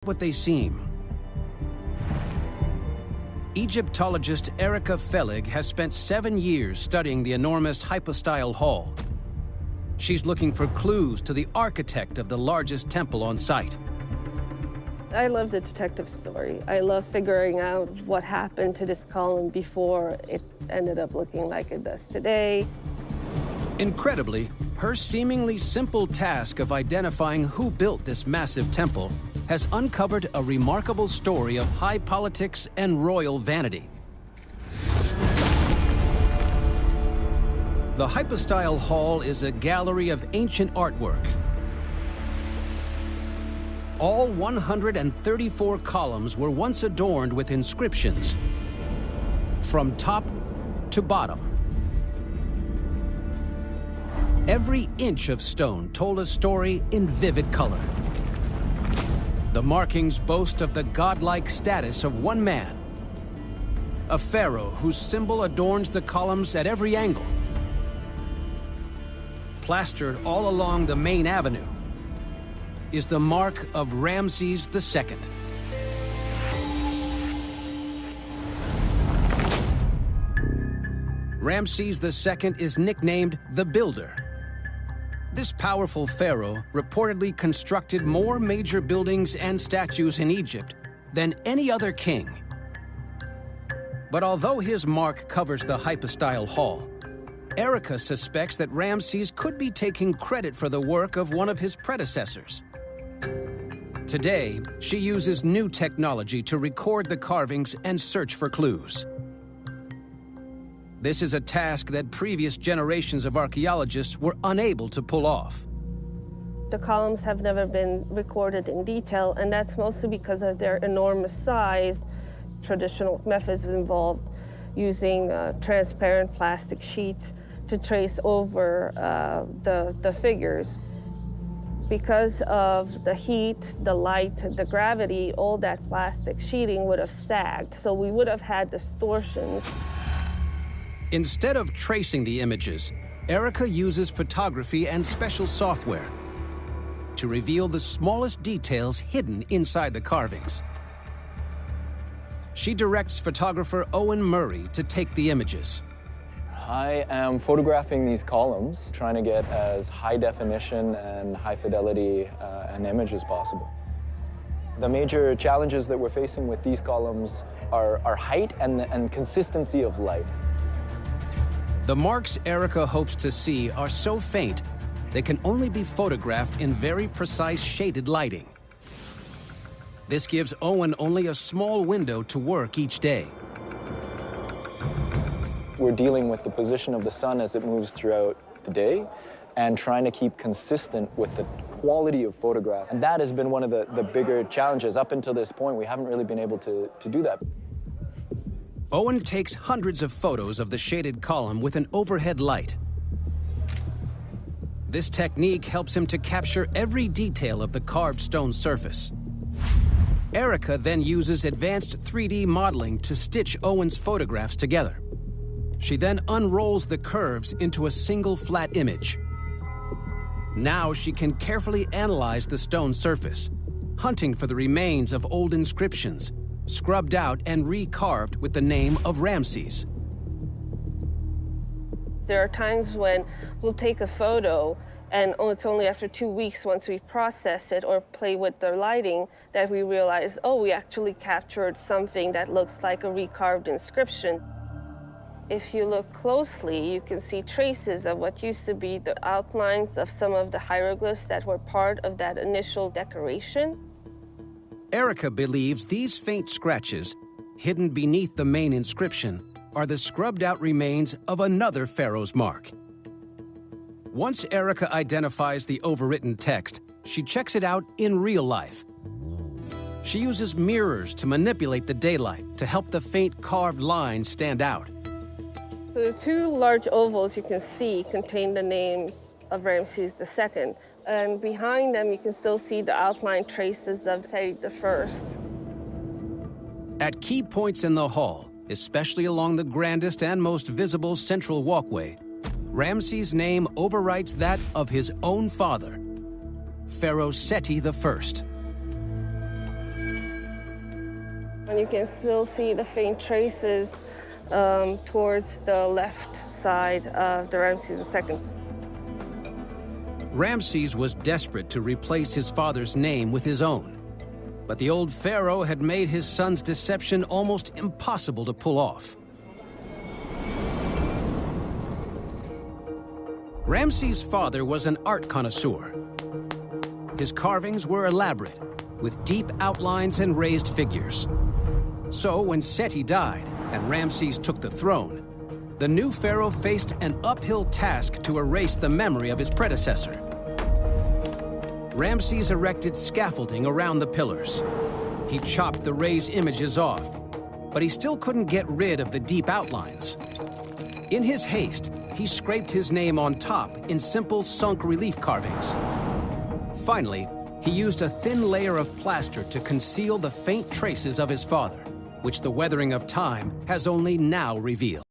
what they seem. Egyptologist Erica Felig has spent 7 years studying the enormous hypostyle hall. She's looking for clues to the architect of the largest temple on site. I love the detective story. I love figuring out what happened to this column before it ended up looking like it does today. Incredibly, her seemingly simple task of identifying who built this massive temple has uncovered a remarkable story of high politics and royal vanity. The hypostyle hall is a gallery of ancient artwork. All 134 columns were once adorned with inscriptions, from top to bottom. Every inch of stone told a story in vivid color. The markings boast of the godlike status of one man, a pharaoh whose symbol adorns the columns at every angle. Plastered all along the main avenue is the mark of Ramesses II. Ramesses II is nicknamed the Builder. This powerful pharaoh reportedly constructed more major buildings and statues in Egypt than any other king. But although his mark covers the hypostyle hall, Erica suspects that Ramesses could be taking credit for the work of one of his predecessors. Today, she uses new technology to record the carvings and search for clues. This is a task that previous generations of archaeologists were unable to pull off. The columns have never been recorded in detail, and that's mostly because of their enormous size. Traditional methods involved using transparent plastic sheets to trace over the figures. Because of the heat, the light, the gravity, all that plastic sheeting would have sagged, so we would have had distortions. Instead of tracing the images, Erica uses photography and special software to reveal the smallest details hidden inside the carvings. She directs photographer Owen Murray to take the images. I am photographing these columns, trying to get as high definition and high fidelity an image as possible. The major challenges that we're facing with these columns are height and consistency of light. The marks Erica hopes to see are so faint, they can only be photographed in very precise shaded lighting. This gives Owen only a small window to work each day. We're dealing with the position of the sun as it moves throughout the day and trying to keep consistent with the quality of photograph. And that has been one of the bigger challenges. Up until this point, we haven't really been able to do that. Owen takes hundreds of photos of the shaded column with an overhead light. This technique helps him to capture every detail of the carved stone surface. Erica then uses advanced 3D modeling to stitch Owen's photographs together. She then unrolls the curves into a single flat image. Now she can carefully analyze the stone surface, hunting for the remains of old inscriptions, scrubbed out and recarved with the name of Ramesses. There are times when we'll take a photo and it's only after 2 weeks, once we process it or play with the lighting, that we realize, oh, we actually captured something that looks like a recarved inscription. If you look closely, you can see traces of what used to be the outlines of some of the hieroglyphs that were part of that initial decoration. Erica believes these faint scratches, hidden beneath the main inscription, are the scrubbed-out remains of another pharaoh's mark. Once Erica identifies the overwritten text, she checks it out in real life. She uses mirrors to manipulate the daylight to help the faint carved lines stand out. So the two large ovals you can see contain the names of Ramesses II, and behind them you can still see the outline traces of Seti I. At key points in the hall, especially along the grandest and most visible central walkway, Ramses' name overwrites that of his own father, Pharaoh Seti I. And you can still see the faint traces towards the left side of the Ramesses II. Ramses was desperate to replace his father's name with his own. But the old pharaoh had made his son's deception almost impossible to pull off. Ramses' father was an art connoisseur. His carvings were elaborate, with deep outlines and raised figures. So when Seti died and Ramses took the throne, the new pharaoh faced an uphill task to erase the memory of his predecessor. Ramses erected scaffolding around the pillars. He chopped the raised images off, but he still couldn't get rid of the deep outlines. In his haste, he scraped his name on top in simple sunk relief carvings. Finally, he used a thin layer of plaster to conceal the faint traces of his father, which the weathering of time has only now revealed.